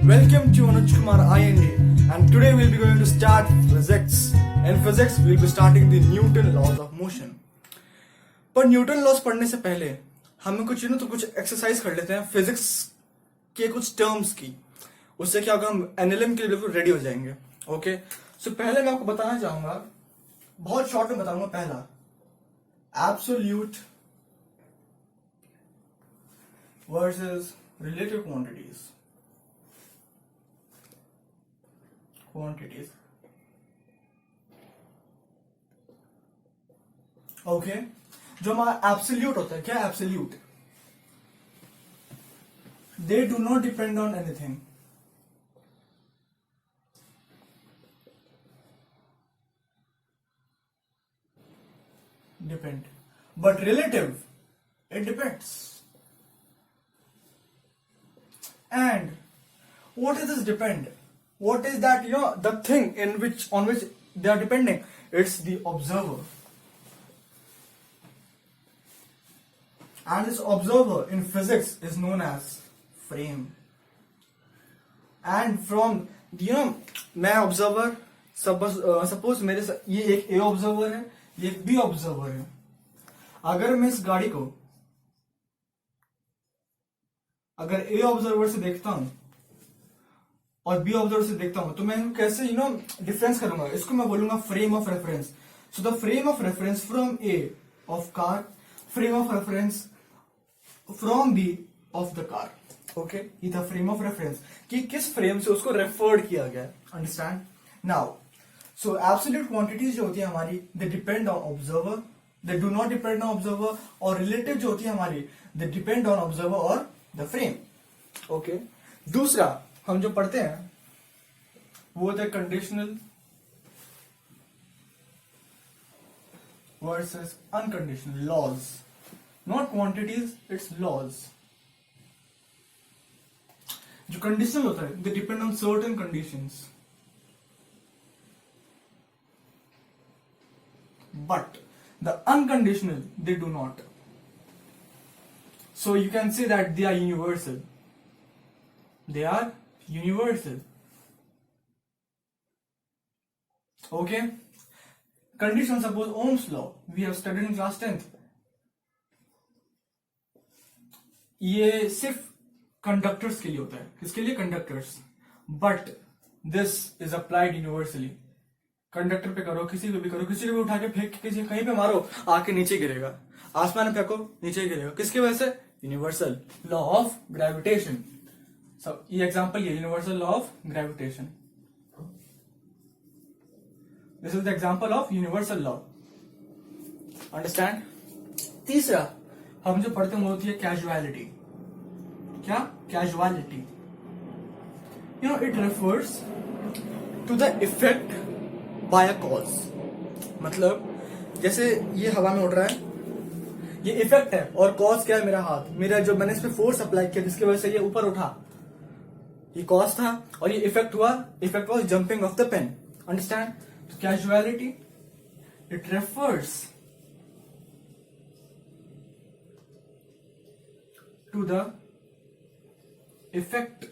Welcome to Anuj Kumar IND, and today we'll be going to start physics. In physics, we'll be starting the Newton laws of motion. पर Newton loss पढ़ने से पहले हमें कुछ कुछ exercise कर लेते हैं फिजिक्स के कुछ टर्म्स की. उससे क्या होगा, हम एनएलएम के लिए बिल्कुल रेडी हो जाएंगे. ओके, सो पहले मैं आपको बताना चाहूंगा, बहुत शॉर्ट में बताऊंगा. पहला absolute versus relative quantities. Okay, जो हमारा एब्सोल्यूट होता है, क्या absolute? They do not depend on anything. Depend, but relative it depends. And what is this depend? What is that, the thing on which they are depending? It's the observer. And this observer in physics is known as frame. And from, मैं observer, suppose मेरे ये एक A observer है, ये एक B observer है. अगर मैं इस गाड़ी को अगर ए ऑब्जर्वर से देखता हूं और बी ऑब्जर्वर से देखता हूं, तो मैं कैसे डिफरेंस करूंगा? इसको मैं बोलूंगा frame of reference. So the frame of reference from A of car, frame of reference from B of the car. Okay, ये था फ्रेम ऑफ रेफरेंस, कि किस फ्रेम से उसको रेफर्ड किया गया. Understand now? So absolute quantities जो होती है हमारी, they depend on observer, they do not depend on observer. और रिलेटिव जो होती है हमारी, दे डिपेंड ऑन ऑब्जर्वर और द फ्रेम. ओके, दूसरा हम जो पढ़ते हैं वो होता है conditional versus unconditional laws. Not quantities, it's laws. जो कंडीशनल होता है, they depend on certain conditions, but the unconditional they do not. So you can say that they are universal. They are universal. Okay? Condition, suppose Ohm's law. We have studied in class 10th. ये सिर्फ conductors के लिए होता है. किसके लिए? Conductors. But this is applied universally. Conductor पे करो, किसी को भी करो, किसी को भी उठा के फेंक के किसी कहीं पे मारो, आके नीचे गिरेगा. आसमान में फेंको, नीचे गिरेगा. किसकी वजह से? Universal law of gravitation. ये एग्जांपल ये universal law of gravitation. This is the example of universal law. Understand? तीसरा हम जो पढ़ते हैं वो होती है कैजुअलिटी. क्या? Causality. It refers to the effect by a cause. मतलब जैसे ये हवा में उड़ रहा है, ये इफेक्ट है, और कॉज क्या है? मेरा हाथ, मेरा जो मैंने इस पे फोर्स अप्लाई किया जिसकी वजह से ये ऊपर उठा, ये कॉज था. और ये इफेक्ट हुआ, effect was jumping of the pen. Understand? तो causality it refers to the effect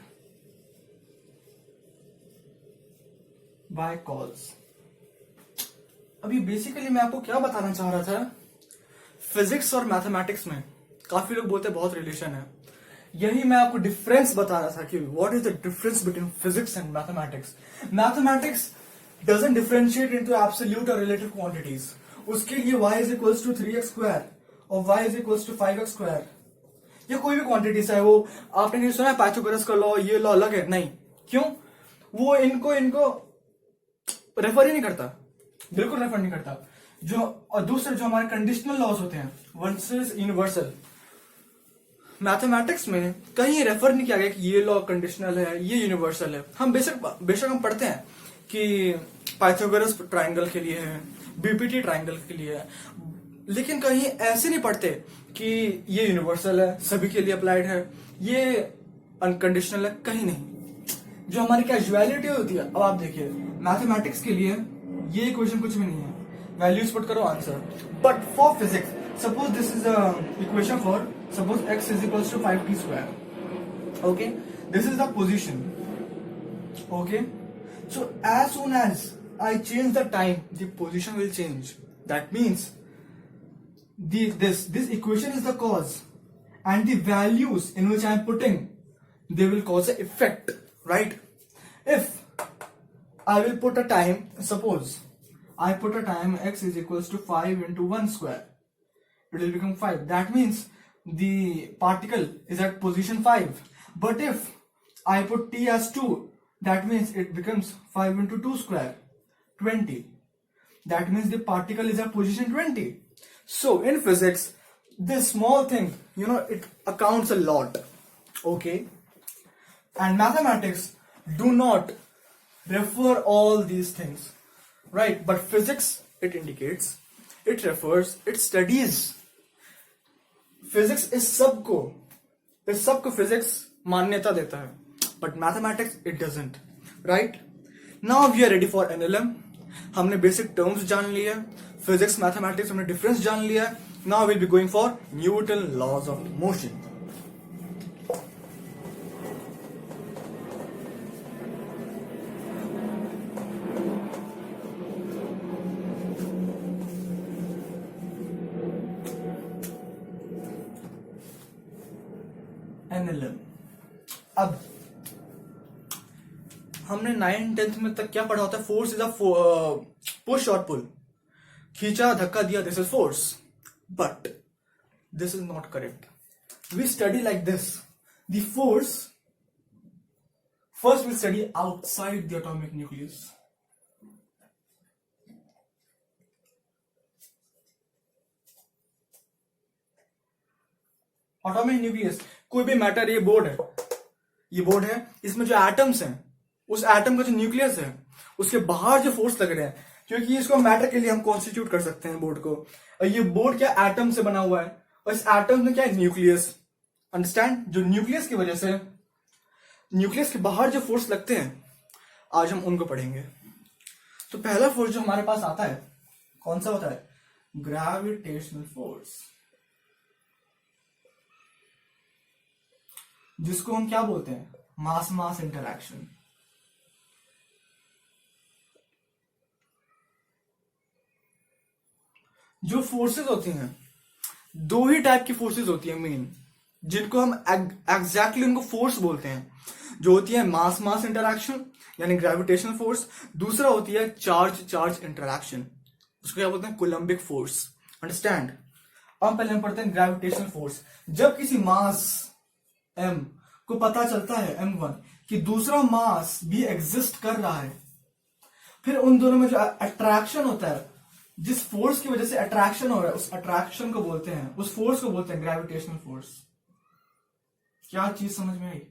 by cause. अभी बेसिकली मैं आपको क्या बताना चाह रहा था, फिजिक्स और मैथमेटिक्स में काफी लोग बोलते हैं बहुत रिलेशन है. यही मैं आपको डिफरेंस बता रहा था कि what is the difference between physics and mathematics. Mathematics doesn't differentiate into absolute और रिलेटिव क्वांटिटीज. उसके लिए y is equals to 3x square और y is equals to 5x square. ये कोई भी क्वांटिटीज है, वो आपने नहीं सुना पाइथागोरस का लॉ, ये लॉ अलग है? नहीं. क्यों? वो इनको रेफर ही नहीं करता, बिल्कुल रेफर नहीं करता. जो और दूसरे जो हमारे कंडीशनल लॉज होते हैं वर्सेस यूनिवर्सल, मैथमेटिक्स में कहीं रेफर नहीं किया गया कि ये लॉ कंडीशनल है, ये यूनिवर्सल है. हम बेशक हम पढ़ते हैं कि पाइथागोरस ट्रायंगल के लिए है, बीपीटी ट्रायंगल के लिए है, लेकिन कहीं ऐसे नहीं पढ़ते कि ये यूनिवर्सल है, सभी के लिए अप्लाइड है, ये अनकंडीशनल है, कहीं नहीं. जो हमारी कैजुअलिटी होती है, अब आप देखिए मैथमेटिक्स के लिए ये इक्वेशन कुछ भी नहीं है, वैल्यूज पुट करो, answer. But for physics, suppose this is equation for, suppose x is equals to 5t square. Okay, this is the position. Okay, so as soon as I change the time, the position will change. That means this equation is the cause, and the values in which I am putting, they will cause an effect, right? If I will put a time, suppose I put a time x is equals to 5 into 1 square, it will become 5. That means the particle is at position 5. But if I put t as 2, that means it becomes 5 into 2 square, 20. That means the particle is at position 20. So in physics, this small thing, it accounts a lot. Okay? And mathematics do not refer all these things, right? But physics, it indicates, it refers, it studies. Physics is सबको physics मान्यता देता है, but mathematics it doesn't, right? Now we are ready for NLM. हमने basic terms जान लिया, physics mathematics हमने difference जान लिया. Now we'll be going for Newton laws of motion. NLM. अब हमने 9th-10th में तक क्या पढ़ा होता है? फोर्स इज अ पुश और पुल. खींचा, धक्का दिया, this is force. But this is not correct. We study like this. The force first we study outside the atomic nucleus. Atomic nucleus कोई भी मैटर, ये बोर्ड है, इसमें जो एटम्स हैं, उस एटम का जो न्यूक्लियस है, उसके बाहर जो फोर्स लग रहे हैं, क्योंकि इसको मैटर के लिए हम कॉन्स्टिट्यूट कर सकते हैं बोर्ड को. और ये बोर्ड क्या एटम से बना हुआ है, और इस एटम में क्या है? न्यूक्लियस. अंडरस्टैंड? जो न्यूक्लियस की वजह से, न्यूक्लियस के बाहर जो फोर्स लगते हैं, आज हम उनको पढ़ेंगे. तो पहला फोर्स जो हमारे पास आता है, कौन सा होता है? ग्रेविटेशनल फोर्स, जिसको हम क्या बोलते हैं? मास मास इंटरैक्शन. जो फोर्सेस होती हैं, दो ही टाइप की फोर्सेस होती हैं मेन, जिनको हम एग्जैक्टली उनको फोर्स बोलते हैं. जो होती है मास मास इंटरैक्शन यानी ग्रेविटेशनल फोर्स. दूसरा होती है चार्ज चार्ज इंटरैक्शन, उसको क्या बोलते हैं? Coulombic force. अंडरस्टैंड? अब पहले हम पढ़ते हैं ग्रेविटेशनल फोर्स. जब किसी मास m को पता चलता है m1 कि दूसरा मास भी एग्जिस्ट कर रहा है, फिर उन दोनों में जो अट्रैक्शन होता है, जिस फोर्स की वजह से अट्रैक्शन हो रहा है, उस अट्रैक्शन को बोलते हैं, उस फोर्स को बोलते हैं ग्रेविटेशनल फोर्स. क्या चीज समझ में आई?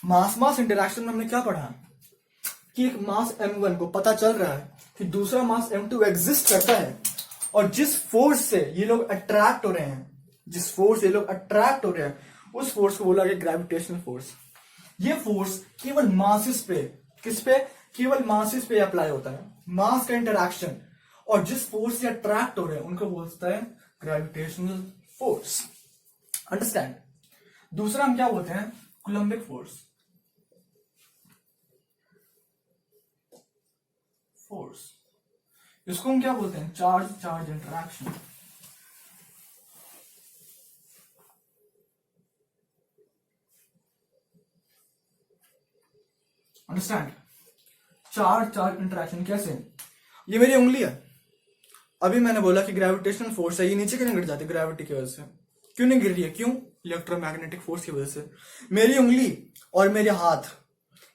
मास मास इंटरैक्शन में हमने क्या पढ़ा कि एक मास m1 को पता चल रहा है कि दूसरा मास m2 एग्जिस्ट करता है, और जिस फोर्स से ये लोग अट्रैक्ट हो रहे हैं, उस फोर्स को बोला गया ग्रेविटेशनल फोर्स. ये फोर्स केवल मासेस पे, किस पे? केवल मासेस पे अप्लाई होता है. मास का इंटरैक्शन, और जिस फोर्स से अट्रैक्ट हो रहे हैं उनको बोलता है ग्रेविटेशनल फोर्स. अंडरस्टैंड? दूसरा हम क्या बोलते हैं? Coulombic force. इसको हम क्या बोलते हैं? Charge charge interaction. Understand? Charge charge interaction कैसे? ये मेरी उंगली है. अभी मैंने बोला कि ग्रेविटेशनल फोर्स है, ये नीचे क्यों नहीं गिर जाती? ग्रेविटी की वजह से. क्यों नहीं गिर रही है? क्यों? इलेक्ट्रोमैग्नेटिक फोर्स की वजह से. मेरी उंगली और मेरे हाथ,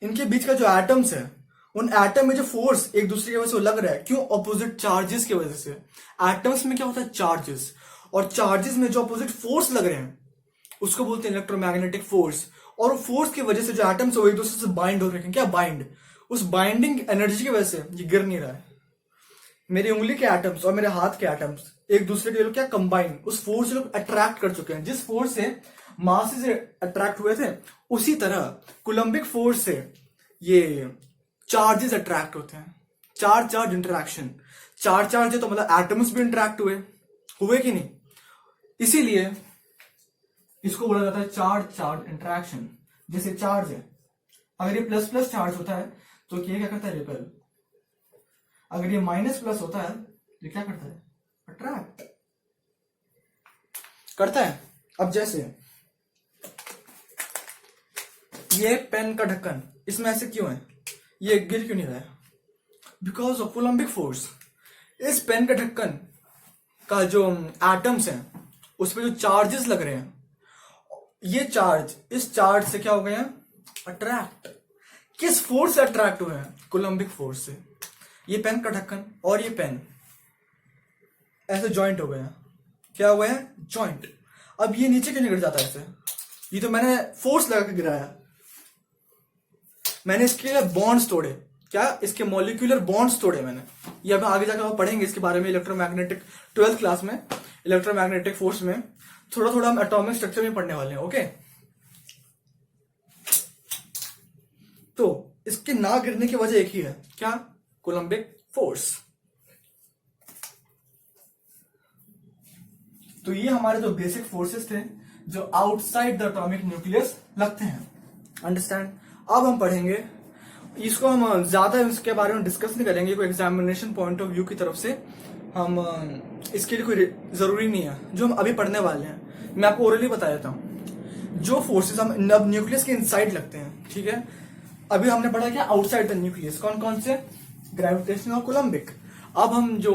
इनके बीच का जो एटम्स है, उन एटम में जो फोर्स एक दूसरे की वजह से लग रहा है, क्यों? ऑपोजिट चार्जेस की वजह से. एटम्स में क्या होता है? चार्जेस. और चार्जेस में जो ऑपोजिट फोर्स लग रहे हैं, उसको बोलते हैं इलेक्ट्रोमैग्नेटिक फोर्स. और फोर्स की वजह से जो एटम्स है वो एक दूसरे से बाइंड हो रहे हैं. क्या बाइंड? उस बाइंडिंग एनर्जी की वजह से ये गिर नहीं रहा है. मेरी उंगली के एटम्स और मेरे हाथ के एटम्स एक दूसरे के लोग क्या कंबाइन, उस फोर्स से लोग अट्रैक्ट कर चुके हैं. जिस फोर्स से मास से अट्रैक्ट हुए थे, उसी तरह कोलम्बिक फोर्स से ये चार्जेस अट्रैक्ट होते हैं. Charge charge interaction. Charge charge है तो मतलब एटम्स भी इंटरैक्ट हुए कि नहीं? इसीलिए इसको बोला जाता है चार्ज चार्ज इंटरैक्शन. जैसे चार्ज है, अगर ये प्लस प्लस चार्ज होता है तो ये क्या करता है, रिपेल। अगर ये माइनस प्लस होता है तो ये क्या करता है, अट्रैक्ट करता है। अब जैसे ये पेन का ढक्कन, इसमें ऐसे क्यों है, ये गिर क्यों नहीं रहा है, बिकॉज ऑफ कोलम्बिक फोर्स। इस पेन के ढक्कन का जो एटम्स हैं उस पर जो चार्जेस लग रहे हैं, ये चार्ज इस चार्ज से क्या हो गए हैं, अट्रैक्ट। किस फोर्स से अट्रैक्ट हुए हैं, कोलम्बिक फोर्स से। ये पेन का ढक्कन और ये पेन ऐसे जॉइंट हो गए हैं, क्या हो गए हैं, जॉइंट। अब ये नीचे क्यों नहीं गिर जाता ऐसे, ये तो मैंने फोर्स लगा के गिराया, मैंने इसके बॉन्ड्स तोड़े, क्या इसके मॉलिक्यूलर बॉन्ड्स तोड़े मैंने। ये अब आगे जाकर आप पढ़ेंगे इसके बारे में, इलेक्ट्रोमैग्नेटिक 12th क्लास में, इलेक्ट्रोमैग्नेटिक फोर्स में थोड़ा थोड़ा हम एटॉमिक स्ट्रक्चर में पढ़ने वाले हैं। ओके, तो इसके ना गिरने की वजह एक ही है, क्या, कोलम्बिक फोर्स। तो ये हमारे जो बेसिक फोर्सेस थे जो आउटसाइड द एटॉमिक न्यूक्लियस लगते हैं, अंडरस्टैंड। अब हम पढ़ेंगे इसको, हम ज्यादा इसके बारे में डिस्कस नहीं करेंगे, कोई एग्जामिनेशन पॉइंट ऑफ व्यू की तरफ से हम इसके लिए कोई जरूरी नहीं है। जो हम अभी पढ़ने वाले हैं मैं आपको ओरली बता देता हूं। जो फोर्सेस हम अब न्यूक्लियस के इनसाइड लगते हैं, ठीक है, अभी हमने पढ़ा क्या, आउटसाइड द न्यूक्लियस, कौन कौन से, ग्रेविटेशनल और कोलम्बिक। अब हम जो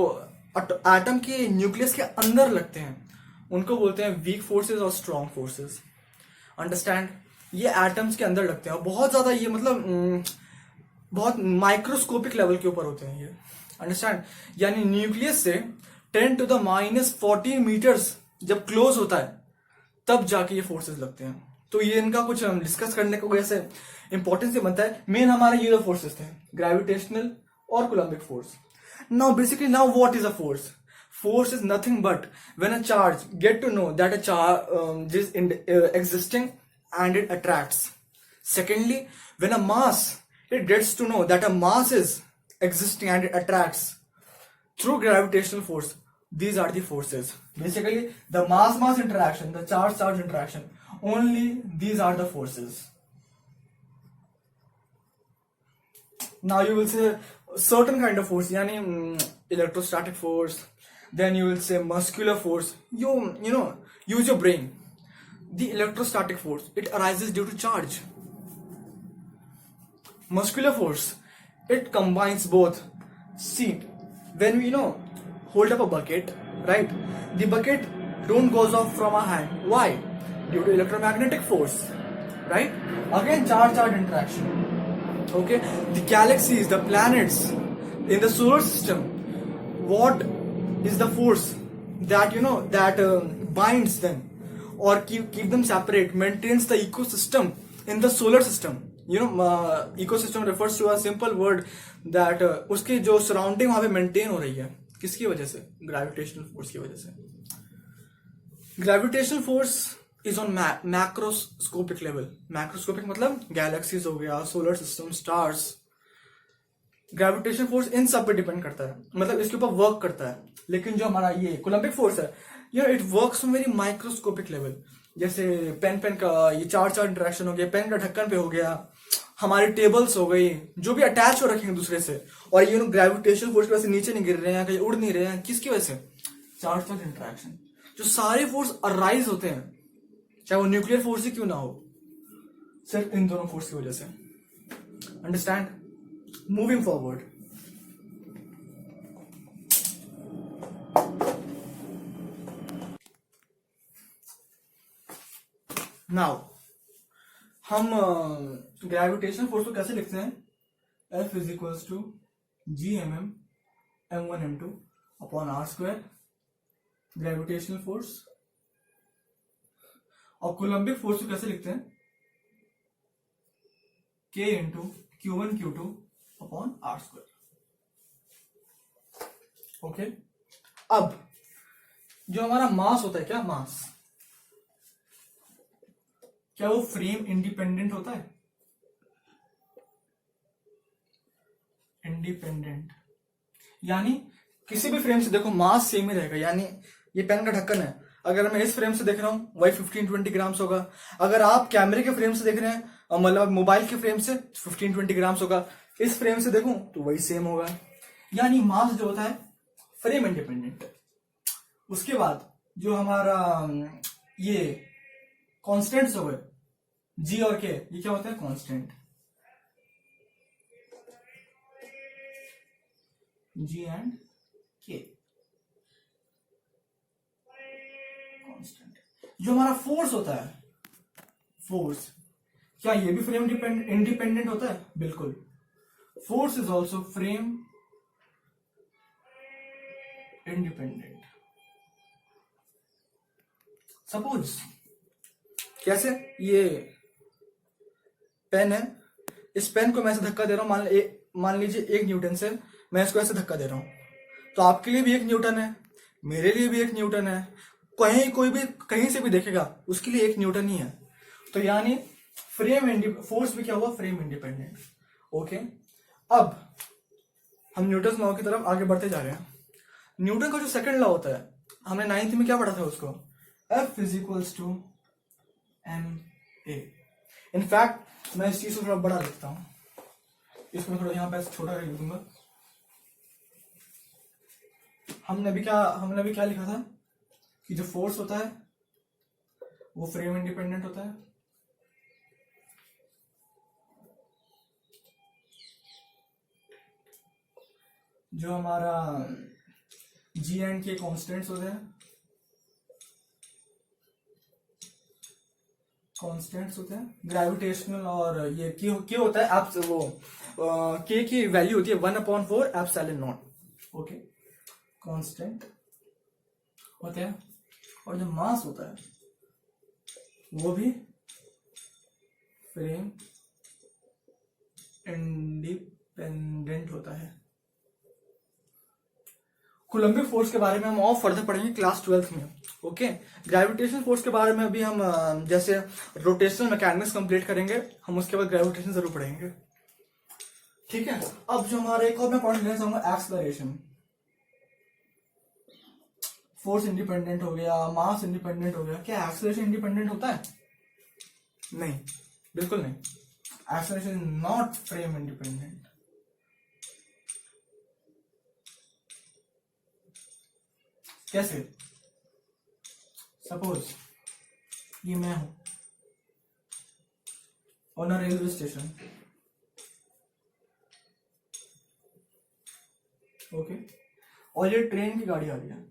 एटम के न्यूक्लियस के अंदर लगते हैं उनको बोलते हैं वीक फोर्सेस और स्ट्रॉन्ग फोर्सेस, अंडरस्टैंड। ये एटम्स के अंदर लगते हैं और बहुत ज्यादा ये मतलब बहुत माइक्रोस्कोपिक लेवल के ऊपर होते हैं ये, अंडरस्टैंड। यानी न्यूक्लियस से 10 to the -14 मीटर्स जब क्लोज होता है तब जाके ये फोर्सेस लगते हैं। तो ये इनका कुछ हम डिस्कस करने को ऐसे इंपॉर्टेंस बनता है। मेन हमारे ये दो फोर्सेस थे, ग्रेविटेशनल और Coulombic force. Now basically now what is a force? Force is nothing but when a charge get to know that a charge is existing and it attracts. Secondly, when a mass it gets to know that a mass is existing and it attracts through gravitational force. These are the forces. Basically, the mass interaction, the charge interaction. Only these are the forces. Now you will say certain kind of force, yani electrostatic force. Then you will say muscular force. You know, use your brain. The electrostatic force, it arises due to charge. Muscular force, it combines both. See, when we hold up a bucket, right? The bucket don't goes off from our hand. Why? Due to electromagnetic force, right? Again, charge interaction. Okay, the galaxies, the planets in the solar system, what is the force that that binds them or keep them separate, maintains the ecosystem in the solar system. Ecosystem refers to a simple word that उसके जो surrounding वहां पे maintain हो रही है, किसकी वजह से, gravitational force की वजह से। Gravitational force is on macroscopic level. Macroscopic मतलब galaxies हो गया, solar system, stars. Gravitation force in सब पे डिपेंड करता है, मतलब इसके ऊपर वर्क करता है। लेकिन जो हमारा ये कोलम्बिक फोर्स है, it works on very microscopic level. जैसे पेन का ये चार्ज इंटरेक्शन हो गया, पेन का ढक्कन पे हो गया, हमारी टेबल्स हो गई, जो भी अटैच हो रखे हैं दूसरे से, और ये ग्रेविटेशन फोर्स की वजह से नीचे नहीं गिर रहे हैं, कहीं उड़ नहीं रहे हैं, किसकी वजह से, चार्ज इंटरेक्शन। जो सारे फोर्स अराइज होते हैं, चाहे वो न्यूक्लियर फोर्स ही क्यों ना हो, सिर्फ इन दोनों फोर्स की वजह से, अंडरस्टैंड। Moving forward, now हम ग्रेविटेशनल फोर्स को कैसे लिखते हैं, F is equals to GMM M1 M2 upon R², gravitational force. और कोलम्बिक फोर्स को कैसे लिखते हैं, K into Q1 Q2 upon R²। Okay, अब जो हमारा मास होता है, क्या मास, क्या वो फ्रेम इंडिपेंडेंट होता है, इंडिपेंडेंट, यानी किसी भी फ्रेम से देखो मास सेम ही रहेगा। यानी ये पेन का ढक्कन है, अगर मैं इस फ्रेम से देख रहा हूं वही 15-20 ग्राम्स होगा, अगर आप कैमरे के फ्रेम से देख रहे हैं और मतलब मोबाइल के फ्रेम से 15-20 ग्राम्स होगा, इस फ्रेम से देखूं तो वही सेम होगा। यानी मास जो होता है फ्रेम इंडिपेंडेंट। उसके बाद जो हमारा ये कांस्टेंट्स हो गए जी और के, ये क्या होता है कांस्टेंट, जी एंड के कांस्टेंट। जो हमारा फोर्स होता है, फोर्स, क्या ये भी फ्रेम इंडिपेंडेंट होता है? बिल्कुल। Force is also frame independent. Suppose कैसे, ये पेन है, इस पेन को मैं ऐसे धक्का दे रहा हूं, मान लीजिए 1 न्यूटन से मैं इसको ऐसे धक्का दे रहा हूं, तो आपके लिए भी 1 न्यूटन है, मेरे लिए भी 1 न्यूटन है, कहीं कोई भी कहीं से भी देखेगा उसके लिए 1 न्यूटन ही है। तो यानी फोर्स भी क्या हुआ, फ्रेम इंडिपेंडेंट। ओके, अब हम न्यूटन लॉ की तरफ आगे बढ़ते जा रहे हैं। न्यूटन का जो सेकंड लॉ होता है, हमने 9th में क्या पढ़ा था उसको, F is equals to M A. In fact मैं इस चीज को थोड़ा बड़ा लिखता हूं, इसमें थोड़ा यहां पे छोटा लिख दूंगा। हमने अभी क्या लिखा था कि जो फोर्स होता है वो फ्रेम इंडिपेंडेंट होता है, जो हमारा जी एंड के कॉन्स्टेंट्स होते हैं, ग्रेविटेशनल, और ये के होता है आप वो के की वैल्यू होती है 1/4 एप्सिलॉन नॉट। ओके, कांस्टेंट होते हैं, और जो मास होता है वो भी फ्रेम इंडिपेंडेंट होता है। कूलम्बिक फोर्स के बारे में हम और फर्दर पढ़ेंगे क्लास 12th में। ओके, ग्रेविटेशन फोर्स के बारे में अभी हम जैसे रोटेशनल मैकेनिक्स कंप्लीट करेंगे, हम उसके बाद ग्रेविटेशन जरूर पढ़ेंगे। ठीक है, अब जो हमारा एक और मैं पॉइंट लेना चाहूंगा, एक्सलरेशन। फोर्स इंडिपेंडेंट हो गया, मास इंडिपेंडेंट हो गया, क्या एक्सलरेशन इंडिपेंडेंट होता है? नहीं, बिल्कुल नहीं। Acceleration is not frame independent. कैसे? सपोज ये मैं हूं on a railway station, okay, और ये ट्रेन की गाड़ी आ रही है,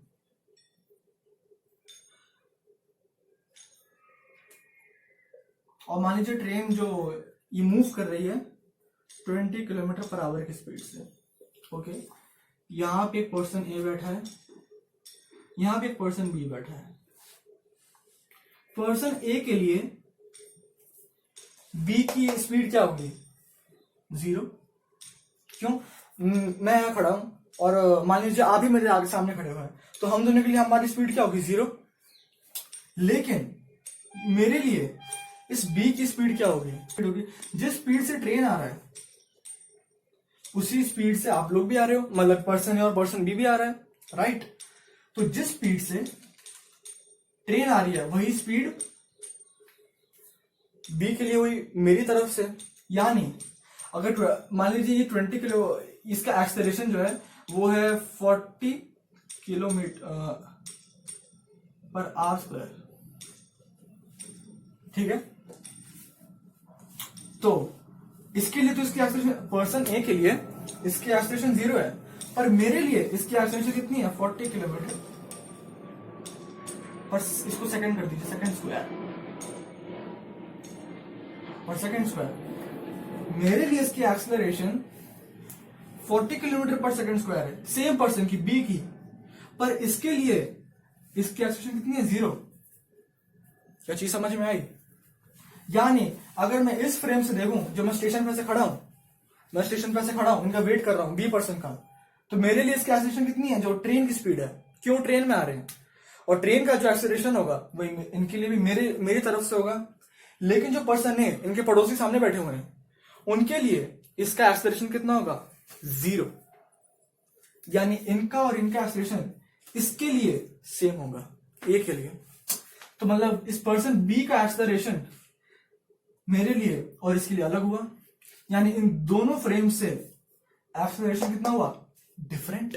और मान लीजिए ट्रेन जो ये मूव कर रही है 20 किलोमीटर पर आवर की स्पीड से। ओके, यहां पे एक पर्सन ए बैठा है, यहां पे एक पर्सन बी बैठा है। पर्सन ए के लिए बी की स्पीड क्या होगी? 0। क्यों? मैं यहां खड़ा हूं और मान लीजिए आप भी मेरे आगे सामने खड़े हुए हैं, तो हम दोनों के लिए हमारी स्पीड क्या होगी? 0। लेकिन मेरे लिए इस बी की स्पीड क्या होगी? जिस स्पीड से ट्रेन आ रहा है उसी स्पीड से आप लोग भी आ रहे हो, मतलब पर्सन ए और पर्सन बी भी आ रहा है, राइट? तो जिस स्पीड से ट्रेन आ रही है वही स्पीड बी के लिए हुई मेरी तरफ से। यानी अगर मान लीजिए ये 20 किलो, इसका एक्सेलरेशन जो है वो है 40 किलोमीटर पर आवर स्क्वायर, ठीक है? तो इसके लिए तो इसकी एक्सेलरेशन, पर्सन ए के लिए इसकी एक्सेलरेशन 0 है, पर मेरे लिए इसकी एक्सेलरेशन कितनी है? 40 किलोमीटर पर, इसको सेकंड कर दीजिए, सेकंड स्क्वायर पर सेकंड स्क्वायर। मेरे लिए इसकी एक्सेलरेशन 40 किलोमीटर पर सेकंड स्क्वायर है, सेम पर्सन की, बी की, पर इसके लिए इसकी एक्सेलरेशन कितनी है? 0। क्या चीज समझ में आई? यानी अगर मैं इस फ्रेम से देखूं, जो मैं स्टेशन पे से खड़ा हूं, मैं स्टेशन पे से खड़ा हूं, इनका वेट कर रहा हूं, बी पर्सन का, तो मेरे लिए इसकी एक्सेलरेशन कितनी है? जो ट्रेन की स्पीड है। क्यों? ट्रेन में आ रहे हैं, और ट्रेन का जो एक्सेलरेशन होगा वही इनके लिए भी मेरी तरफ से होगा। लेकिन जो पर्सन है, इनके पड़ोसी सामने बैठे हुए हैं, उनके लिए इसका एक्सेलरेशन कितना होगा? 0। यानी इनका और इनका एक्सेलरेशन इसके लिए सेम होगा, ए के लिए। तो मतलब इस पर्सन बी का एक्सेलरेशन मेरे लिए और इसके लिए अलग हुआ, यानी इन दोनों फ्रेम से एक्सेलरेशन कितना हुआ, डिफरेंट।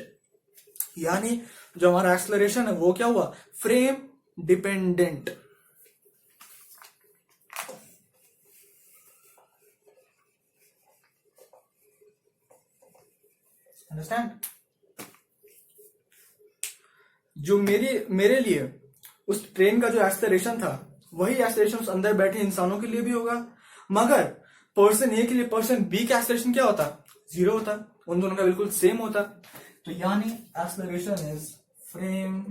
यानी जो हमारा एक्सेलरेशन है वो क्या हुआ, फ्रेम डिपेंडेंट। अंडरस्टैंड? जो मेरे लिए उस ट्रेन का जो एक्सेलरेशन था वही एक्सेलरेशन उस अंदर बैठे इंसानों के लिए भी होगा, मगर पर्सन ए के लिए पर्सन बी का एक्सेलरेशन क्या होता, 0 होता, उन दोनों का बिल्कुल सेम होता। तो यानी acceleration is frame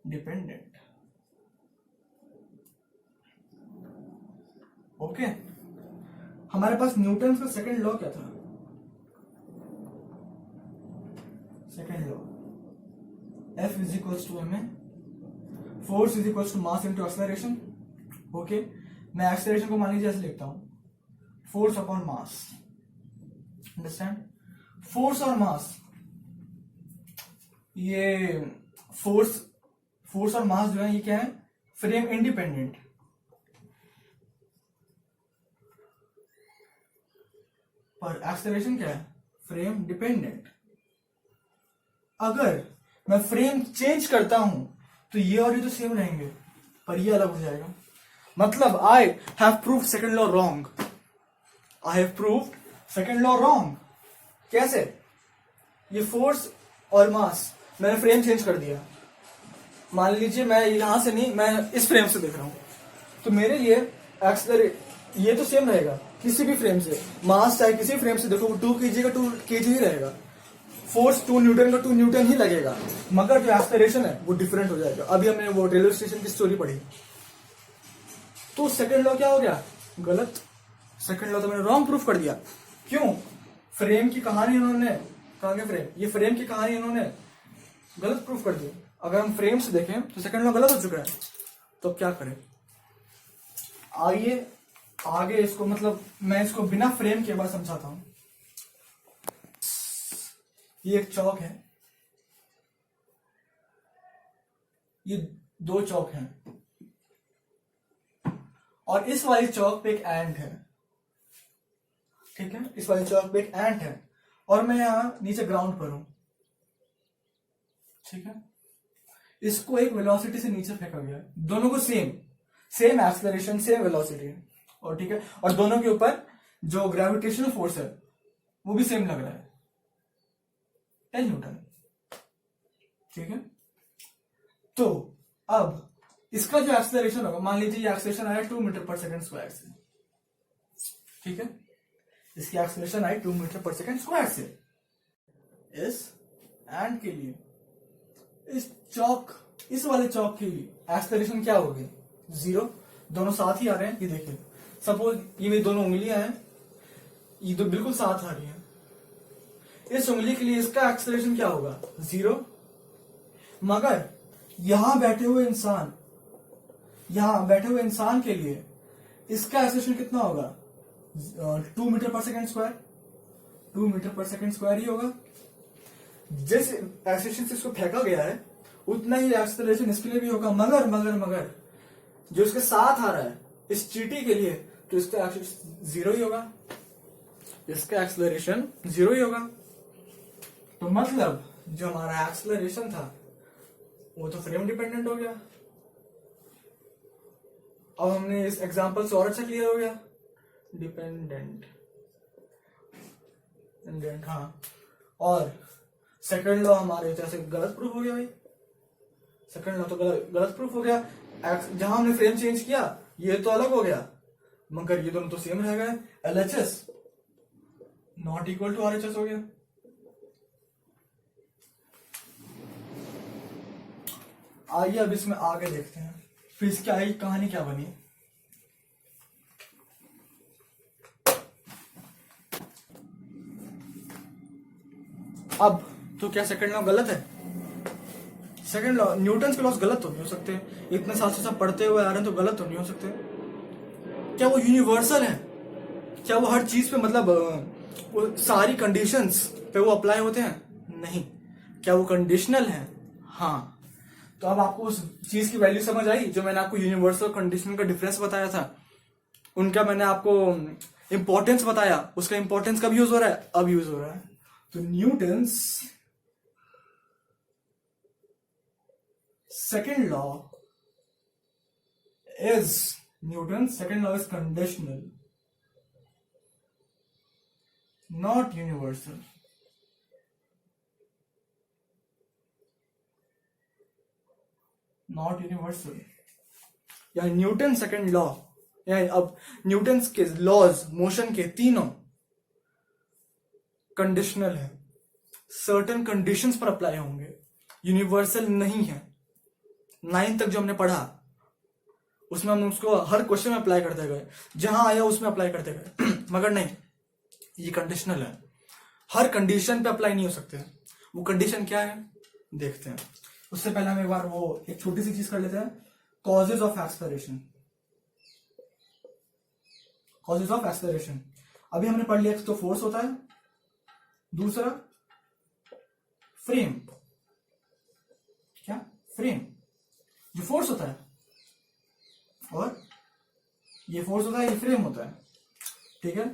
dependent. Okay, हमारे पास न्यूटन का सेकंड लॉ क्या था, second law F is equal to M A, force is equal to mass into acceleration. Okay, मैं एक्सेलरेशन को मान लीजिए ऐसे लिखता हूं, force upon mass. Understand? Force और मास, ये फोर्स और मास जो है ये क्या है, फ्रेम इंडिपेंडेंट। पर एक्सेलरेशन क्या है, फ्रेम डिपेंडेंट। अगर मैं फ्रेम चेंज करता हूं तो ये और ये तो सेम रहेंगे, पर ये अलग हो जाएगा। मतलब I have proved second law wrong, I have proved second law wrong. कैसे? ये फोर्स और मास मैंने फ्रेम चेंज कर दिया, मान लीजिए मैं यहां से नहीं, मैं इस फ्रेम से देख रहा हूं, तो मेरे लिए एक्सेलरेट ये तो सेम रहेगा किसी भी फ्रेम से, मास चाहे किसी फ्रेम से देखो 2 kg का 2 kg ही रहेगा, फोर्स 2 न्यूटन का 2 न्यूटन ही लगेगा, मगर जो एक्सेलरेशन है वो डिफरेंट हो जाएगा। अभी हमने वो रेलवे स्टेशन की स्टोरी पढ़ी, तो सेकंड लॉ क्या हो गया, गलत। सेकंड लॉ तो मैंने रॉन्ग प्रूफ कर दिया। क्यों? फ्रेम की कहानी इन्होंने, कहा गया फ्रेम, ये फ्रेम की कहानी इन्होंने गलत प्रूफ कर दी। अगर हम फ्रेम से देखें तो सेकंड लॉ गलत हो चुका है, तो क्या करें? आइए आगे इसको, मतलब मैं इसको बिना फ्रेम के बाद समझाता हूं। ये एक चौक है, ये 2 चौक हैं, और इस वाली चौक पे एक एंट है, ठीक है, इस वाली चौक पे एक एंट है, और मैं यहां नीचे ग्राउंड पर हूं, ठीक है। इसको एक वेलोसिटी से नीचे फेंका गया, दोनों को सेम एक्सेलरेशन, सेम वेलोसिटी, और ठीक है, और दोनों के ऊपर जो ग्रेविटेशनल फोर्स है वो भी सेम लग रहा है, 10 न्यूटन, ठीक है। तो अब इसका जो एक्सेलरेशन होगा, मान लीजिए ये एक्सेलरेशन आया 2 मीटर पर सेकंड स्क्वायर से, ठीक है, इसकी एक्सेलरेशन आई 2 मीटर पर सेकंड स्क्वायर से। इस एंड के लिए, इस वाले चौक के लिए एक्सेलरेशन क्या होगी, 0। दोनों साथ ही आ रहे हैं, ये देखिए, सपोज ये मेरी दोनों उंगलियां हैं, ये तो बिल्कुल साथ आ रही है, इस उंगली के लिए इसका एक्सेलरेशन क्या होगा, 0। मगर यहां बैठे हुए इंसान के लिए इसका एक्सेलरेशन कितना होगा, 2 मीटर पर सेकंड स्क्वायर, 2 मीटर पर सेकंड स्क्वायर ही होगा। जिस एक्सेलरेशन से इसको फेंका गया है उतना ही एक्सेलरेशन इसके लिए भी होगा, मगर जो इसके साथ आ रहा है इस चींटी के लिए, तो इसका एक्सेलरेशन 0 ही होगा, इसका एक्सेलरेशन 0 ही होगा। तो मतलब जो हमारा एक्सेलरेशन था वो तो फ्रेम डिपेंडेंट हो गया। अब हमने इस एग्जांपल से और अच्छा क्लियर हो गया, डिपेंडेंट, हाँ। और सेकंड लॉ हमारे तरह से गलत प्रूफ हो गया भाई, सेकंड लॉ तो गलत प्रूफ हो गया। जहां हमने फ्रेम चेंज किया ये तो अलग हो गया, मगर ये दोनों तो सेम रह गए, LHS not equal to RHS हो गया। आइए अब इसमें आगे देखते हैं फिर इसकी आई कहानी क्या बनी। अब तो क्या सेकंड लॉ गलत है? सेकंड लॉ, न्यूटन के लॉस गलत तो नहीं हो सकते, इतने साल से सब पढ़ते हुए आ रहे हैं, तो गलत तो नहीं हो सकते। क्या वो यूनिवर्सल है? क्या वो हर चीज पे, मतलब वो सारी कंडीशंस पे वो अप्लाई होते हैं? नहीं। क्या वो कंडीशनल है? हाँ। तो अब आपको उस चीज की वैल्यू समझ आई जो मैंने आपको यूनिवर्सल कंडीशनल का डिफरेंस बताया था, उनका मैंने आपको इंपॉर्टेंस बताया, उसका इंपॉर्टेंस कब यूज हो रहा है, अब यूज हो रहा है। तो Newton's second law is conditional, not universal. Not universal, या न्यूटन सेकेंड लॉ, या अब न्यूटन के लॉज मोशन के तीनों कंडीशनल है, सर्टेन कंडीशंस पर अप्लाई होंगे, यूनिवर्सल नहीं है। 9th तक जो हमने पढ़ा उसमें हम उसको हर क्वेश्चन में अप्लाई करते गए, जहां आया उसमें अप्लाई करते गए मगर नहीं, ये कंडीशनल है, हर कंडीशन पे अप्लाई नहीं हो सकते। वो कंडीशन क्या है देखते हैं। उससे पहले हम एक बार वो एक छोटी सी चीज कर लेते हैं, causes of acceleration. Causes of acceleration अभी हमने पढ़ लिया, तो फोर्स होता है, दूसरा फ्रेम, क्या फ्रेम जो फोर्स होता है, और ये फोर्स होता है, ये फ्रेम होता है, ठीक है।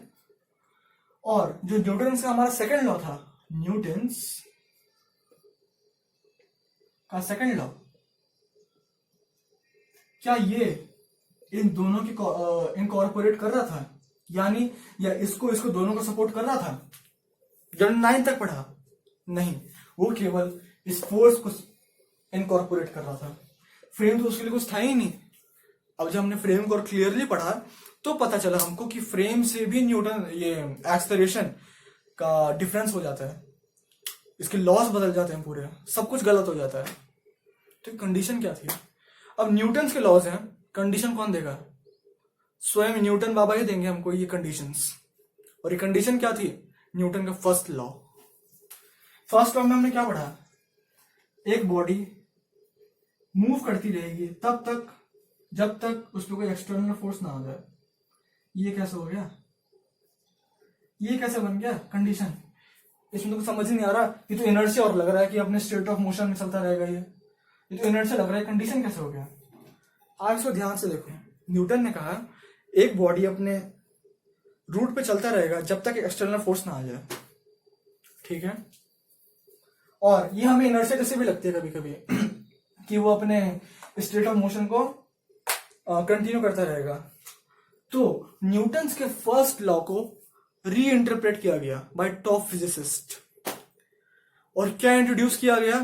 और जो न्यूटन्स का हमारा सेकंड लॉ था, न्यूटन्स का सेकंड लॉ, क्या ये इन दोनों की इनकॉर्पोरेट कर रहा था, यानी या इसको दोनों को सपोर्ट कर रहा था जब 9th तक पढ़ा? नहीं, वो केवल इस फोर्स को इनकॉर्पोरेट कर रहा था, फ्रेम तो उसके लिए कुछ था ही नहीं। अब जब हमने फ्रेम को क्लियरली पढ़ा तो पता चला हमको कि फ्रेम से भी न्यूटन ये एक्सलरेशन का डिफरेंस हो जाता है, इसके लॉस बदल जाते हैं, पूरे सब कुछ गलत हो जाता है। तो कंडीशन क्या थी? अब न्यूटन के लॉज हैं, कंडीशन कौन देगा? स्वयं न्यूटन बाबा ही देंगे हमको ये कंडीशंस। और ये कंडीशन क्या थी? न्यूटन का फर्स्ट लॉ। फर्स्ट लॉ में हमने क्या पढ़ा? एक बॉडी मूव करती रहेगी तब तक जब तक उस पर कोई एक्सटर्नल फोर्स ना आ जाए। ये कैसे हो गया? ये कैसे बन गया कंडीशन? इसमें तो कुछ समझ ही नहीं आ रहा। ये तो इनर्शिया और लग रहा है कि अपने स्टेट ऑफ मोशन में चलता रहेगा। ये तो इनर्शिया लग रहा है, कंडीशन कैसे हो गया? आप इसको ध्यान से देखो। न्यूटन ने कहा एक बॉडी अपने रूट पे चलता रहेगा जब तक एक्सटर्नल फोर्स ना आ जाए, ठीक है। और ये हमें इनर्शिया जैसे भी लगती है कभी कभी कि वो अपने स्टेट ऑफ मोशन को कंटिन्यू करता रहेगा। तो न्यूटन्स के फर्स्ट लॉ को री इंटरप्रेट किया गया बाय टॉप फिजिसिस्ट। और क्या इंट्रोड्यूस किया गया?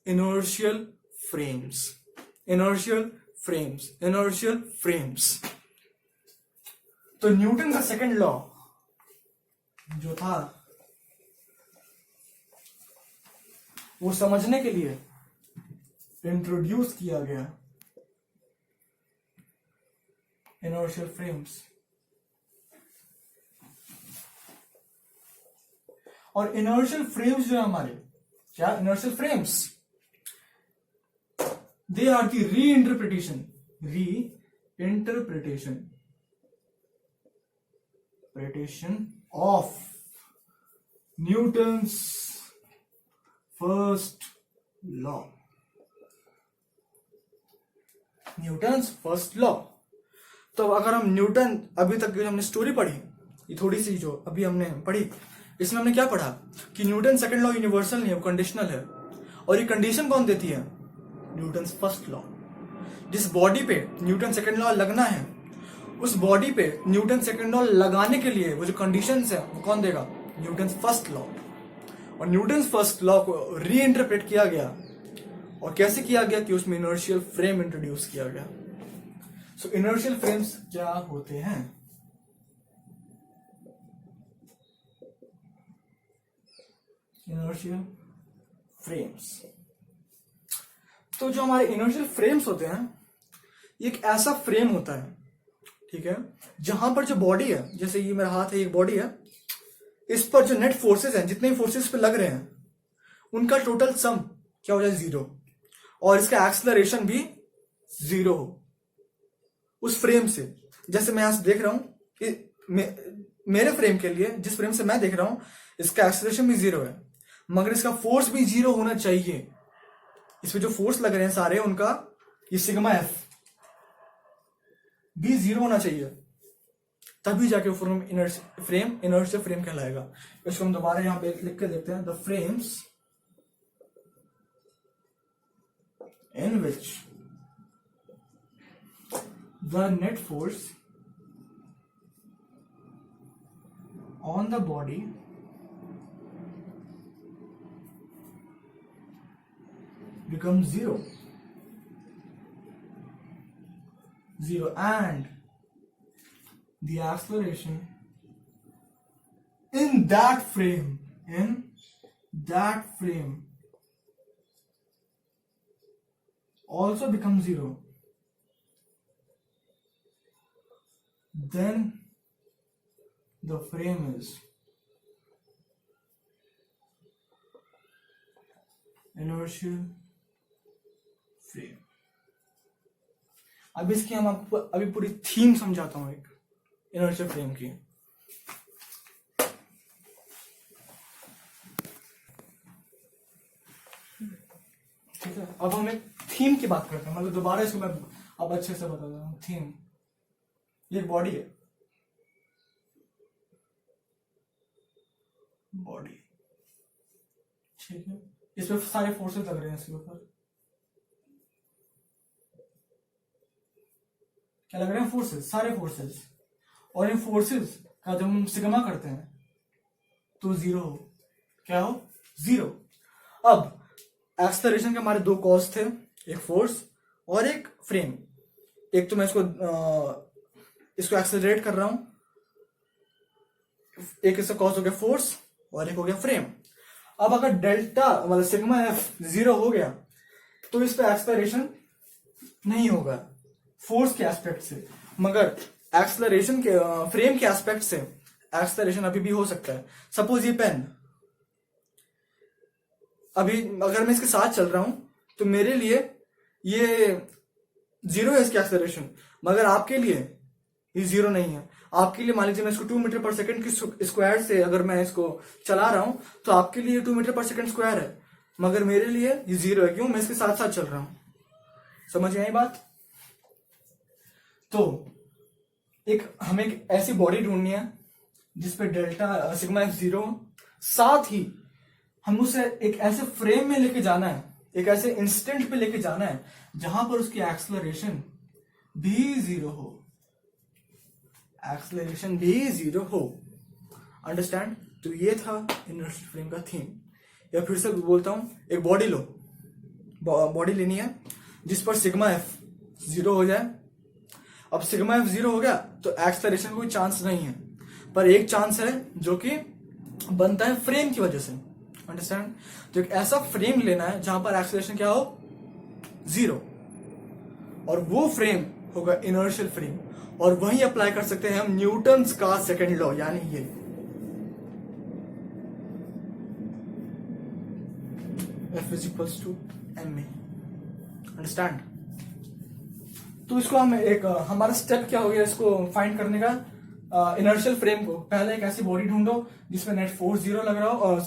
Inertial frames, inertial frames, inertial frames. तो न्यूटन का सेकंड लॉ जो था वो समझने के लिए इंट्रोड्यूस किया गया इनर्शियल फ्रेम्स। और इनर्शियल फ्रेम्स जो है हमारे, क्या inertial frames, they are the reinterpretation of Newton's first law. Newton's first law. तो अगर हम न्यूटन, अभी तक जो हमने स्टोरी पढ़ी, ये थोड़ी सी जो अभी हमने पढ़ी, इसमें हमने क्या पढ़ा कि न्यूटन सेकंड लॉ यूनिवर्सल नहीं है, वो कंडीशनल है। और ये कंडीशन कौन देती है? Newton's first law. जिस बॉडी पे न्यूटन सेकंड लॉ लगना है, उस बॉडी पे न्यूटन सेकंड लॉ लगाने के लिए वो जो कंडीशंस है वो कौन देगा? Newton's first law. और न्यूटन्स फर्स्ट लॉ को रीइंटरप्रेट किया गया। और कैसे किया गया? कि उसमें इनर्शियल फ्रेम इंट्रोड्यूस किया गया। सो इनर्शियल फ्रेम्स क्या होते हैं? इनर्शियल फ्रेम्स, तो जो हमारे इनर्शियल फ्रेम्स होते हैं, एक ऐसा फ्रेम होता है, ठीक है, जहां पर जो बॉडी है, जैसे ये मेरा हाथ है, एक बॉडी है, इस पर जो नेट फोर्सेस हैं, जितने फोर्सेस पे लग रहे हैं, उनका टोटल सम क्या हो जाए? 0। और इसका एक्सलरेशन भी 0 हो उस फ्रेम से। जैसे मैं यहां से देख रहा हूं, मेरे फ्रेम के लिए, जिस फ्रेम से मैं देख रहा हूं, इसका एक्सलरेशन भी 0 है, मगर इसका फोर्स भी 0 होना चाहिए। इसमें जो फोर्स लग रहे हैं सारे, उनका ये सिग्मा एफ भी 0 होना चाहिए। तभी जाके फ्रेम इनर्शियल फ्रेम कहलाएगा। इसको हम दोबारा यहां पे लिख के देखते हैं, the frames in which the net force on the body becomes zero and the acceleration in that frame also becomes zero, then the frame is inertial frame। अब इसकी हम आपको अभी पूरी थीम समझाता हूं एक इनर्शियल फ्रेम की। ठीक है, अब हम एक थीम की बात करते हैं, मतलब दोबारा इसको मैं अब अच्छे से बता दूं। थीम, ये बॉडी है, बॉडी, ठीक है, इस पे सारे फोर्सेस लग रहे हैं, इसके ऊपर क्या लग रहे हैं? फोर्सेस, सारे फोर्सेस। और इन फोर्सेस का जब हम सिग्मा करते हैं तो जीरो हो, क्या हो? जीरो। अब एक्सेलरेशन के हमारे दो कॉज थे, एक फोर्स और एक फ्रेम। एक तो मैं इसको एक्सेलरेट कर रहा हूं, एक इसका कॉज हो गया फोर्स और एक हो गया फ्रेम। अब अगर डेल्टा मतलब सिग्मा एफ जीरो हो गया तो इस पे एक्सेलरेशन नहीं होगा फोर्स के एस्पेक्ट से, मगर एक्सेलरेशन के फ्रेम के एस्पेक्ट से एक्सेलरेशन अभी भी हो सकता है। सपोज ये पेन, अभी अगर मैं इसके साथ चल रहा हूं तो मेरे लिए ये जीरो है इसकी एक्सेलरेशन, मगर आपके लिए ये जीरो नहीं है। आपके लिए मान लीजिए मैं इसको 2 मीटर पर सेकंड की स्क्वायर से अगर मैं इसको चला रहा हूं तो आपके लिए 2 मीटर पर सेकंड स्क्वायर है, मगर मेरे लिए ये जीरो है। क्यों? मैं इसके साथ साथ चल रहा हूं। समझ आई बात? तो हमें एक ऐसी बॉडी ढूंढनी है जिसपे डेल्टा सिग्मा एफ जीरो, साथ ही हम उसे एक ऐसे फ्रेम में लेके जाना है, एक ऐसे इंस्टेंट पे लेके जाना है जहां पर उसकी एक्सेलरेशन भी जीरो हो, एक्सेलरेशन भी जीरो हो। अंडरस्टैंड? तो ये था इनर्शियल फ्रेम का थीम। या फिर से बोलता हूं, एक बॉडी लो, बॉडी लेनी है जिस पर सिग्मा एफ जीरो हो जाए। अब सिग्मा एफ जीरो हो गया तो एक्सेलरेशन का कोई चांस नहीं है, पर एक चांस है जो कि बनता है फ्रेम की वजह से। अंडरस्टैंड? तो एक ऐसा फ्रेम लेना है जहां पर एक्सेलरेशन क्या हो? जीरो, और वो फ्रेम होगा इनर्शियल फ्रेम। और वही अप्लाई कर सकते हैं हम न्यूटन्स का सेकंड लॉ, यानी ये F is equals to M A. Understand? तो इसको हम एक हमारा स्टेप क्या हो गया इसको फाइंड करने का, इनर्शियल फ्रेम को। पहले एक ऐसी बॉडी ढूंढो जिसमें नेट फोर्स जीरो लग रहा हो,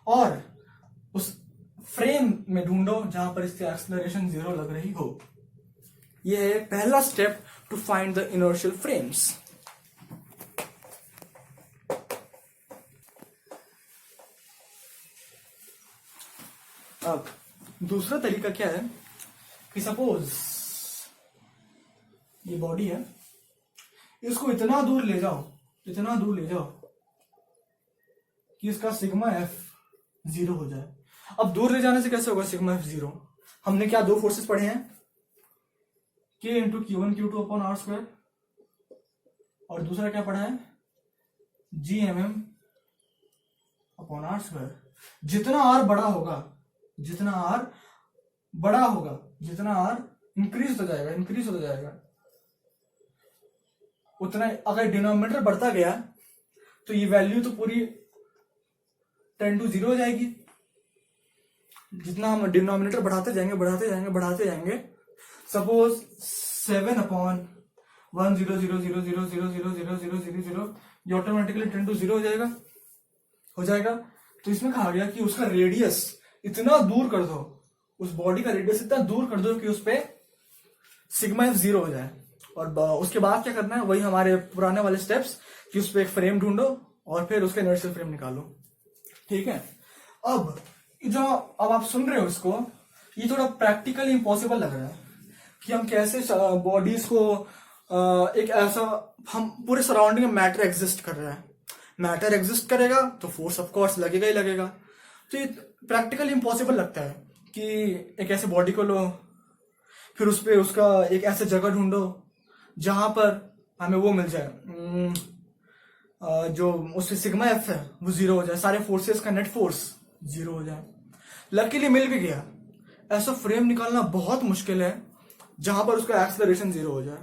और उस फ्रेम में ढूंढो जहां पर इसकी एक्सेलरेशन जीरो लग रही हो। यह है पहला step to find the inertial frames. अब दूसरा तरीका क्या है कि सपोज ये बॉडी है, इसको इतना दूर ले जाओ कि इसका सिग्मा एफ जीरो हो जाए। अब दूर ले जाने से कैसे होगा सिग्मा एफ जीरो? हमने क्या दो फोर्सेस पढ़े हैं, K into Q one Q two upon R square, और दूसरा क्या पढ़ा है, G M M upon R square. जितना आर बड़ा होगा, जितना आर इंक्रीज होता जाएगा, उतना अगर डिनोमिनेटर बढ़ता गया तो ये वैल्यू तो पूरी 10 to 0 हो जाएगी। जितना हम डिनोमिनेटर बढ़ाते जाएंगे, सपोज 7 अपॉन 1,0,0,0,0,0,0,0,0,0,0,0,0 ये ऑटोमेटिकली 10 to 0 हो जाएगा। तो इसमें कहा गया कि उसका रेडियस इतना दूर कर दो, उस बॉडी का रेडियस इतना दूर कर दो कि उस पे सिग्मा एफ जीरो हो जाए। और उसके बाद क्या करना है, वही हमारे पुराने वाले स्टेप्स कि उस पर एक फ्रेम ढूंढो और फिर उसका इनर्शियल फ्रेम निकालो। ठीक है। अब आप सुन रहे हो इसको, ये थोड़ा प्रैक्टिकली इम्पॉसिबल लग रहा है कि हम कैसे बॉडीज को एक ऐसा, हम पूरे सराउंडिंग में मैटर एग्जिस्ट कर रहा है, मैटर एग्जिस्ट करेगा तो फोर्स ऑफ कोर्स लगेगा ही लगेगा। तो ये प्रैक्टिकली इम्पॉसिबल लगता है कि एक ऐसे बॉडी को लो, फिर उस पर उसका एक ऐसे जगह ढूंढो जहां पर हमें वो मिल जाए, जो उससे सिग्मा एफ है वो 0 हो जाए, सारे फोर्सेस का नेट फोर्स 0 हो जाए। लकीली मिल भी गया। ऐसा फ्रेम निकालना बहुत मुश्किल है जहां पर उसका एक्सेलरेशन 0 हो जाए।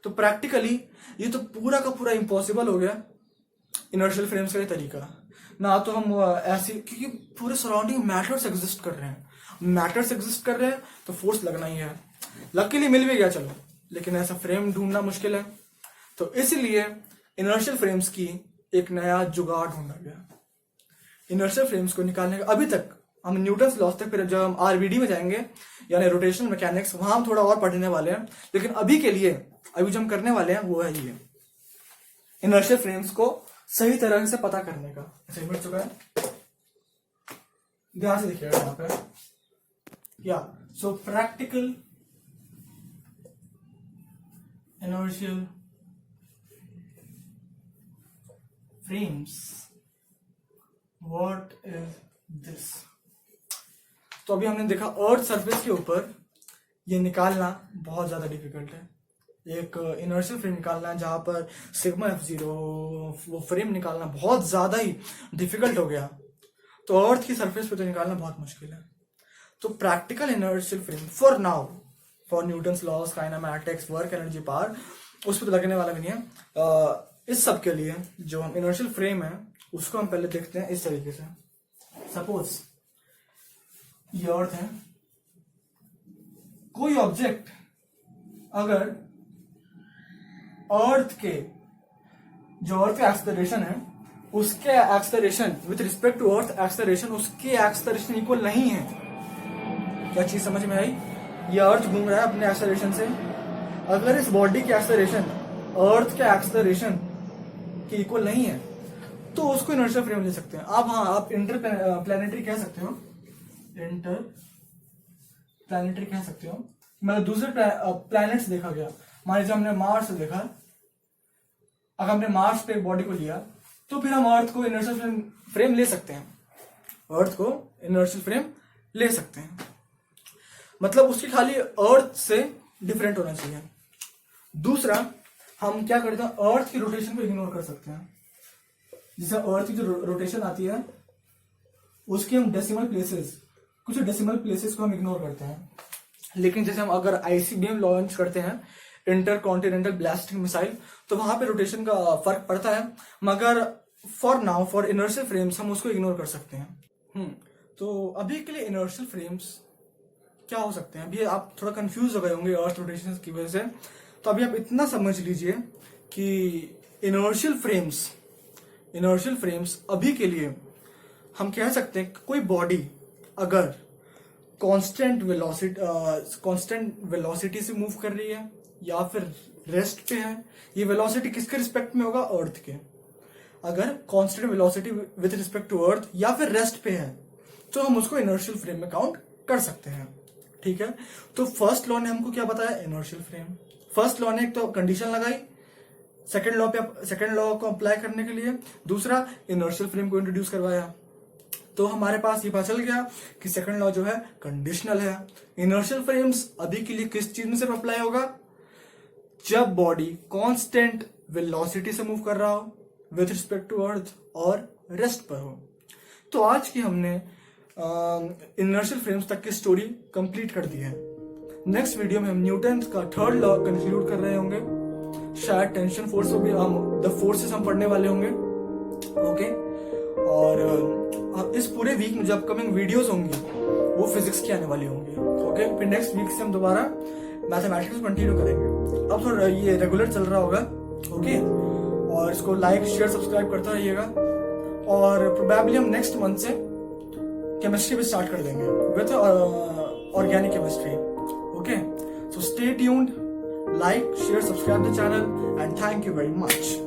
तो प्रैक्टिकली ये तो पूरा का पूरा इम्पॉसिबल हो गया इनर्शियल फ्रेम्स का ये तरीका। ना तो हम ऐसी, क्योंकि पूरे सराउंडिंग मैटर्स एग्जिस्ट कर रहे हैं, मैटर्स एग्जिस्ट कर रहे हैं तो फोर्स लगना ही है। लकीली मिल भी गया चलो, लेकिन ऐसा फ्रेम ढूंढना मुश्किल है। तो इसलिए इनर्शियल फ्रेम्स की एक नया जुगाड़ ढूंढा गया। इनर्शियल फ्रेम्स को निकालने का, अभी तक हम न्यूटन्स लॉस तक, फिर जब हम आरबीडी में जाएंगे यानी रोटेशनल मैकेनिक्स, वहां हम थोड़ा और पढ़ने वाले हैं। लेकिन अभी के लिए अभी जो हम करने वाले हैं वो है ये इनर्शियल फ्रेम्स को सही तरह से पता करने का। अच्छा मिल चुका है, ध्यान से देखिएगा यहाँ पे। या सो practical inertial frames, what is this. तो अभी हमने देखा अर्थ सरफेस के ऊपर ये निकालना बहुत ज्यादा डिफिकल्ट है। एक इनर्शियल फ्रेम निकालना है जहां पर सिग्मा F0, वो फ्रेम निकालना बहुत ज्यादा ही डिफिकल्ट हो गया। तो अर्थ की सरफेस पे तो निकालना बहुत मुश्किल है। तो practical inertial frame for now, for Newton's loss, kinematics, work energy, power, उस पर तो लगने वाला भी नहीं है। इस सब के लिए जो हम इनर्शियल फ्रेम है उसको हम पहले देखते हैं इस तरीके से। सपोज ये अर्थ है, कोई ऑब्जेक्ट अगर अर्थ के, जो अर्थ का एक्सेलरेशन है उसके acceleration with respect to earth acceleration, उसके एक्सेलरेशन इक्वल नहीं है। क्या चीज समझ में आई? ये अर्थ घूम रहा है अपने एक्सेलरेशन से, अगर इस बॉडी की एक्सेलरेशन अर्थ के एक्सेलरेशन के इक्वल नहीं है तो उसको इनर्शियल फ्रेम ले सकते हैं आप। हाँ, आप इंटर प्लैनेटरी कह सकते हो, इंटर प्लैनेटरी कह सकते हो। मतलब दूसरे प्लैनेट्स देखा गया, मान लीजिए हमने मार्स देखा, अगर हमने मार्स पे एक बॉडी को लिया तो फिर हम अर्थ को इनर्शियल फ्रेम ले सकते हैं, अर्थ को इनर्शियल फ्रेम ले सकते हैं। मतलब उसकी खाली अर्थ से डिफरेंट होना चाहिए। दूसरा, हम क्या करते हैं, अर्थ की रोटेशन को इग्नोर कर सकते हैं। जैसे अर्थ की जो रोटेशन आती है उसके हम डेसिमल प्लेसेस, कुछ डेसिमल प्लेसेस को हम इग्नोर करते हैं। लेकिन जैसे हम अगर आईसीबीएम लॉन्च करते हैं, इंटर कॉन्टिनेंटल ब्लास्टिक मिसाइल, तो वहां पे रोटेशन का फर्क पड़ता है। मगर for now, for inertial frames हम उसको इग्नोर कर सकते हैं। तो अभी के लिए इनर्शियल फ्रेम्स क्या हो सकते हैं? अभी आप थोड़ा कंफ्यूज हो गए होंगे अर्थ रोटेशन की वजह से। तो अभी आप इतना समझ लीजिए कि इनर्शियल फ्रेम्स अभी के लिए हम कह सकते हैं कि कोई बॉडी अगर कांस्टेंट वेलोसिटी से मूव कर रही है या फिर रेस्ट पे है, ये वेलोसिटी किसके रिस्पेक्ट में होगा? अर्थ के। अगर constant velocity with respect to earth या फिर रेस्ट पे है तो हम उसको इनर्शियल फ्रेम में काउंट कर सकते हैं। ठीक है। तो फर्स्ट लॉ ने हमको क्या बताया? Inertial frame. फर्स्ट लॉ ने एक तो कंडीशन लगाई सेकेंड लॉ को अप्लाई करने के लिए, दूसरा इनर्शियल फ्रेम को इंट्रोड्यूस करवाया। तो हमारे पास ये पता चल गया कि सेकंड लॉ जो है कंडीशनल है। इनर्शियल फ्रेम्स अभी के लिए किस चीज में से अप्लाई होगा? जब बॉडी कांस्टेंट वेलोसिटी से मूव कर रहा हो विथ रिस्पेक्ट टू अर्थ और रेस्ट पर हो। तो आज की हमने इनर्शियल फ्रेम्स तक की स्टोरी कंप्लीट कर दी है। नेक्स्ट वीडियो में हम न्यूटन का थर्ड लॉ कंक्लूड कर रहे होंगे। शायद टेंशन फोर्स को भी द फोर्सेस हम पढ़ने वाले होंगे। ओके। और इस पूरे वीक में जो अपकमिंग वीडियोस होंगी वो फिजिक्स की आने वाली होंगी। ओके। फिर नेक्स्ट वीक से हम दोबारा मैथमेटिक्स कंटिन्यू करेंगे। अब थोड़ा ये रेगुलर चल रहा होगा। ओके। और इसको लाइक शेयर सब्सक्राइब करता रहिएगा। और प्रोबेबली हम नेक्स्ट मंथ से केमिस्ट्री भी स्टार्ट कर देंगे with organic chemistry. Okay. So stay tuned, like, share, subscribe the channel, and thank you very much.